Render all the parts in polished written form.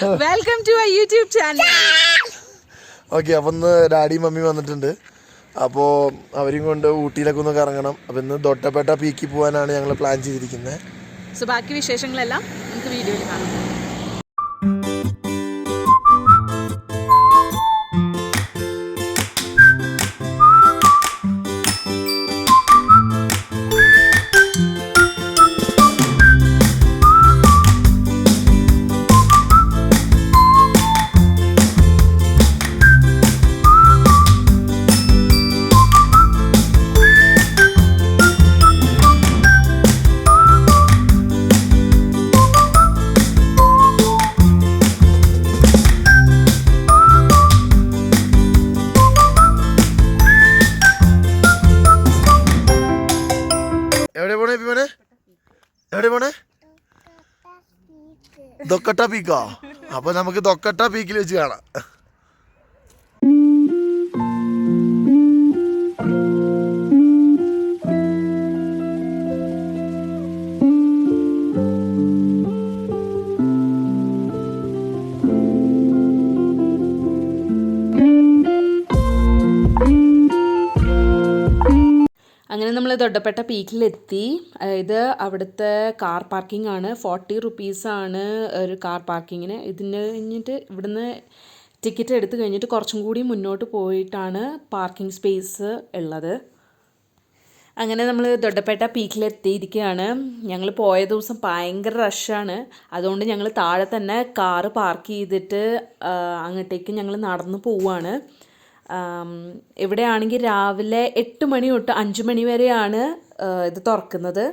Welcome to our YouTube channel. Okay, അപ്പം ഇന്ന് ഡാഡിയും മമ്മിയും വന്നിട്ടുണ്ട്. അപ്പോൾ അവരും കൊണ്ട് ഊട്ടിയിലൊക്കെ ഒന്ന് കറങ്ങണം. അപ്പോൾ ഇന്ന് ദൊഡ്ഡപേട്ട പീക്കിൽ പോകാനാണ് ഞങ്ങൾ പ്ലാൻ ചെയ്തിരിക്കുന്നത്. സോ ബാക്കി വിശേഷങ്ങളെല്ലാം നമുക്ക് വീഡിയോയിൽ കാണാം. എവിടെ പോണേ? ദൊക്കട്ട പീക്കാ. അപ്പൊ നമുക്ക് ദൊക്കട്ട പീക്കിൽ വെച്ച് കാണാം. അങ്ങനെ നമ്മൾ ദൊഡ്ഡപേട്ട പീക്കിലെത്തി. ഇത് അവിടുത്തെ കാർ പാർക്കിംഗ് ആണ്. 40 റുപ്പീസാണ് ഒരു കാർ പാർക്കിങ്ങിന്. ഇതിന് കഴിഞ്ഞിട്ട് ഇവിടുന്ന് ടിക്കറ്റ് എടുത്ത് കഴിഞ്ഞിട്ട് കുറച്ചും കൂടി മുന്നോട്ട് പോയിട്ടാണ് പാർക്കിംഗ് സ്പേസ് ഉള്ളത്. അങ്ങനെ നമ്മൾ ദൊഡ്ഡപേട്ട പീക്കിലെത്തിയിരിക്കുകയാണ്. ഞങ്ങൾ പോയ ദിവസം ഭയങ്കര റഷാണ്. അതുകൊണ്ട് ഞങ്ങൾ താഴെ തന്നെ കാറ് പാർക്ക് ചെയ്തിട്ട് അങ്ങോട്ടേക്ക് ഞങ്ങൾ നടന്നു പോവുകയാണ്. ഇവിടെയാണെങ്കിൽ രാവിലെ 8 മണി തൊട്ട് 5 മണി വരെയാണ് ഇത് തുറക്കുന്നത്.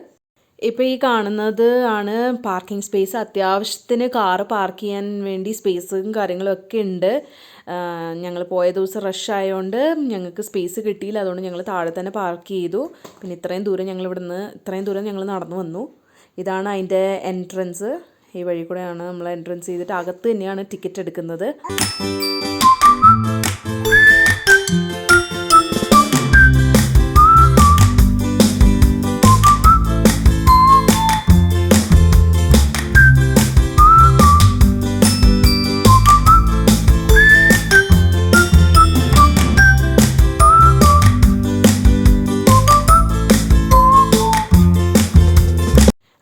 ഇപ്പോൾ ഈ കാണുന്നത് ആണ് പാർക്കിംഗ് സ്പേസ്. അത്യാവശ്യത്തിന് കാറ് പാർക്ക് ചെയ്യാൻ വേണ്ടി സ്പേസും കാര്യങ്ങളൊക്കെ ഉണ്ട്. ഞങ്ങൾ പോയ ദിവസം റഷ് ആയതുകൊണ്ട് ഞങ്ങൾക്ക് സ്പേസ് കിട്ടിയില്ല. അതുകൊണ്ട് ഞങ്ങൾ താഴെ തന്നെ പാർക്ക് ചെയ്തു. പിന്നെ ഇത്രയും ദൂരം ഞങ്ങൾ നടന്നു വന്നു. ഇതാണ് അതിൻ്റെ എൻട്രൻസ്. ഈ വഴി കൂടെയാണ് നമ്മൾ എൻട്രൻസ് ചെയ്തിട്ട് അകത്ത് തന്നെയാണ് ടിക്കറ്റ് എടുക്കുന്നത്.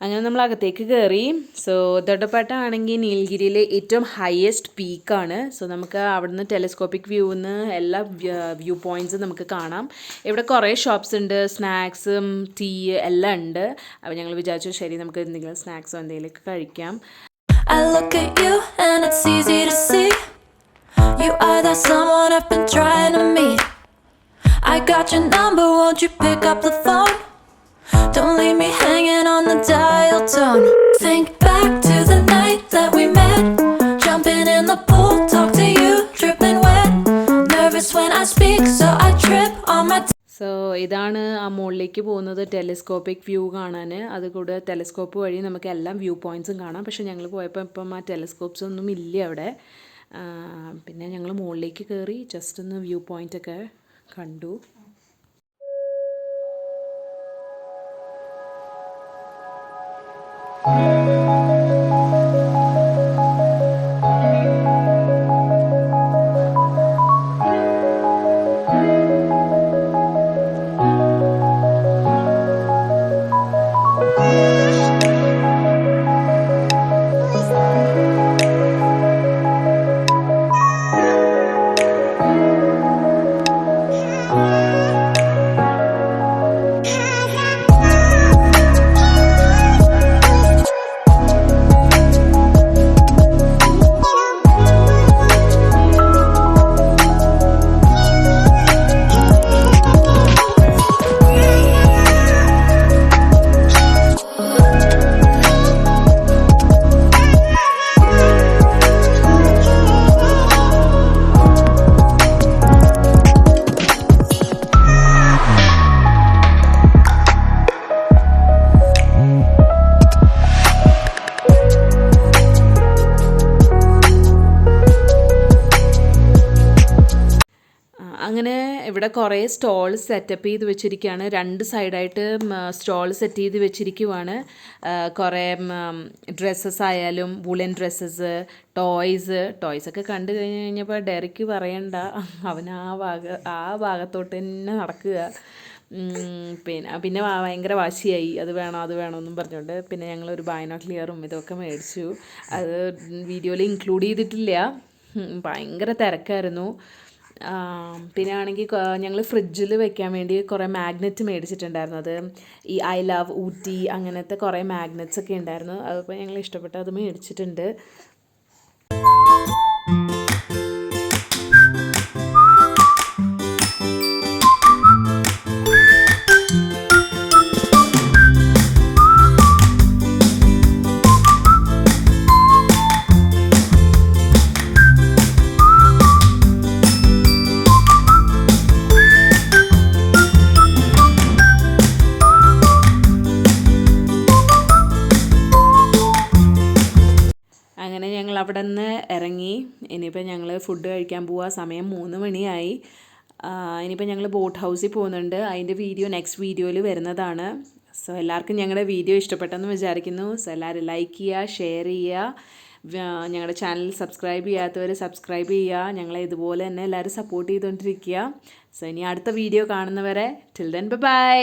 അങ്ങനെ നമ്മൾ അകത്തേക്ക് കയറി. സോ ദൊഡ്ഡപേട്ട ആണെങ്കിൽ നീലഗിരിയിലെ ഏറ്റവും ഹയസ്റ്റ് പീക്കാണ്. സോ നമുക്ക് അവിടുന്ന് ടെലിസ്കോപ്പിക് വ്യൂന്ന് എല്ലാ വ്യൂ പോയിൻറ്റ്സും നമുക്ക് കാണാം. ഇവിടെ കുറേ ഷോപ്സ് ഉണ്ട്, സ്നാക്സും ടീ എല്ലാം ഉണ്ട്. അപ്പോൾ ഞങ്ങൾ വിചാരിച്ചു ശരി നമുക്ക് എന്തെങ്കിലും സ്നാക്സോ എന്തെങ്കിലുമൊക്കെ കഴിക്കാം. I look at you and it's easy to see you are that someone I've been trying to meet. I got your number, won't you pick up the phone? Don't leave me hanging on the dial tone. Think back to the night that we met, jumping in the pool, talk to you, dripping wet. Nervous when I speak, so I trip on my so ഇതാണ് ആ മുകളിലേക്ക് പോകുന്നത് telescopic view കാണാൻ. അതുകൂടെ telescope വഴി നമുക്ക് എല്ലാം view പോയിൻറ്റ്സും കാണാം. പക്ഷേ ഞങ്ങൾ പോയപ്പോൾ ഇപ്പം ആ ടെലിസ്കോപ്സ് ഒന്നും ഇല്ല അവിടെ. പിന്നെ ഞങ്ങൾ മുകളിലേക്ക് കയറി ജസ്റ്റ് ഒന്ന് വ്യൂ പോയിൻ്റൊക്കെ കണ്ടു. അങ്ങനെ ഇവിടെ കുറേ സ്റ്റോൾ സെറ്റപ്പ് ചെയ്ത് വെച്ചിരിക്കുകയാണ്. 2 സൈഡായിട്ട് സ്റ്റോൾ സെറ്റ് ചെയ്ത് വെച്ചിരിക്കുവാണ്. കുറേ ഡ്രസ്സസ് ആയാലും വുളൻ ഡ്രസ്സസ്, ടോയ്സൊക്കെ കണ്ടു കഴിഞ്ഞപ്പോൾ ഡെറിക്ക് പറയണ്ട, അവൻ ആ ഭാഗത്തോട്ട് തന്നെ നടക്കുക. പിന്നെ ഭയങ്കര വാശിയായി, അത് വേണം എന്നും പറഞ്ഞുകൊണ്ട്. പിന്നെ ഞങ്ങളൊരു ബൈനോക്ലിയറും ഇതൊക്കെ മേടിച്ചു. അത് വീഡിയോയിൽ ഇൻക്ലൂഡ് ചെയ്തിട്ടില്ല. ഭയങ്കര തിരക്കായിരുന്നു. പിന്നെ ആണെങ്കിൽ ഞങ്ങൾ ഫ്രിഡ്ജിൽ വെക്കാൻ വേണ്ടി കുറേ മാഗ്നറ്റ് മേടിച്ചിട്ടുണ്ടായിരുന്നു. അത് ഈ ഐ ലവ് ഊട്ടി അങ്ങനത്തെ കുറേ മാഗ്നറ്റ്സ് ഒക്കെ ഉണ്ടായിരുന്നു. അതിപ്പോൾ ഞങ്ങൾ ഇഷ്ടപ്പെട്ട് അത് മേടിച്ചിട്ടുണ്ട്. അങ്ങനെ ഞങ്ങൾ അവിടെ നിന്ന് ഇറങ്ങി. ഇനിയിപ്പോൾ ഞങ്ങൾ ഫുഡ് കഴിക്കാൻ പോവുക. സമയം 3 മണിയായി. ഇനിയിപ്പോൾ ഞങ്ങൾ ബോട്ട് ഹൗസിൽ പോകുന്നുണ്ട്. അതിൻ്റെ വീഡിയോ നെക്സ്റ്റ് വീഡിയോയിൽ വരുന്നതാണ്. സോ എല്ലാവർക്കും ഞങ്ങളുടെ വീഡിയോ ഇഷ്ടപ്പെട്ടെന്ന് വിചാരിക്കുന്നു. സോ എല്ലാവരും ലൈക്ക് ചെയ്യുക, ഷെയർ ചെയ്യുക. ഞങ്ങളുടെ ചാനൽ സബ്സ്ക്രൈബ് ചെയ്യാത്തവർ സബ്സ്ക്രൈബ് ചെയ്യുക. ഞങ്ങളെ ഇതുപോലെ തന്നെ എല്ലാവരും സപ്പോർട്ട് ചെയ്തുകൊണ്ടിരിക്കുക. സോ ഇനി അടുത്ത വീഡിയോ കാണുന്നവരെ ടിൽ ദെൻ ബൈ.